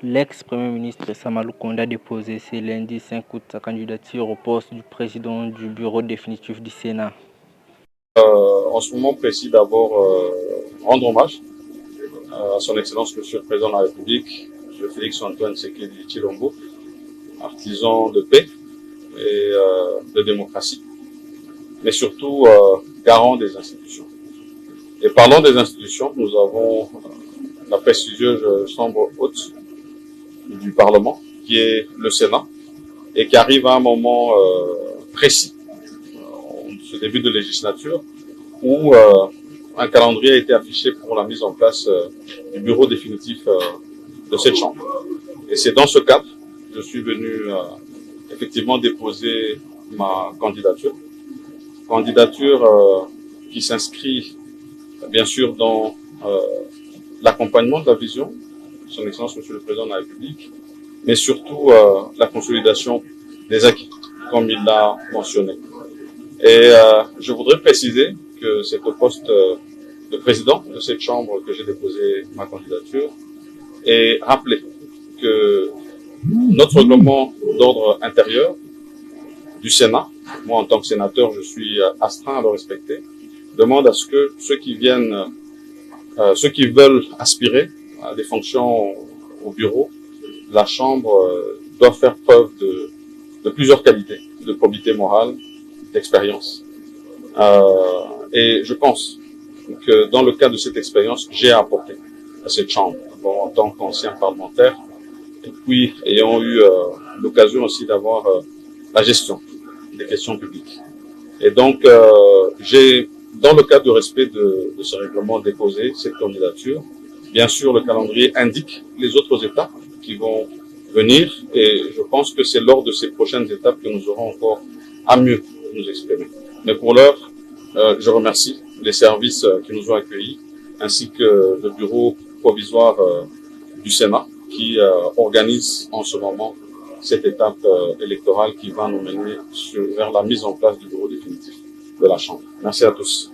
L'ex-premier ministre Samalou Konde a déposé ce lundi 5 août sa candidature au poste du président du bureau définitif du Sénat. En ce moment précis, d'abord rendre hommage à son Excellence Monsieur le Président de la République, M. Félix-Antoine Tshisekedi Tshilombo, artisan de paix et de démocratie, mais surtout garant des institutions. Et parlant des institutions, nous avons la prestigieuse chambre haute du Parlement, qui est le Sénat, et qui arrive à un moment précis, ce début de législature, où un calendrier a été affiché pour la mise en place du bureau définitif de cette chambre. Et c'est dans ce cadre que je suis venu effectivement déposer ma candidature. Candidature qui s'inscrit bien sûr dans l'accompagnement de la vision de son Excellence Monsieur le Président de la République, mais surtout la consolidation des acquis, comme il l'a mentionné. Et je voudrais préciser que c'est au poste de président de cette chambre que j'ai déposé ma candidature et rappeler que notre règlement d'ordre intérieur du Sénat, moi en tant que sénateur je suis astreint à le respecter, demande à ce que ceux qui veulent aspirer à des fonctions au bureau, la Chambre doit faire preuve de plusieurs qualités, de probité morale, d'expérience. Et je pense que dans le cadre de cette expérience, j'ai apporté à cette Chambre, en tant qu'ancien parlementaire, et puis ayant eu l'occasion aussi d'avoir la gestion des questions publiques. Et donc, j'ai, dans le cadre du respect de ce règlement, déposé cette candidature. Bien sûr, le calendrier indique les autres étapes qui vont venir, et je pense que c'est lors de ces prochaines étapes que nous aurons encore à mieux nous exprimer. Mais pour l'heure, je remercie les services qui nous ont accueillis, ainsi que le bureau provisoire du Sénat, qui organise en ce moment cette étape électorale qui va nous mener vers la mise en place du bureau définitif de la Chambre. Merci à tous.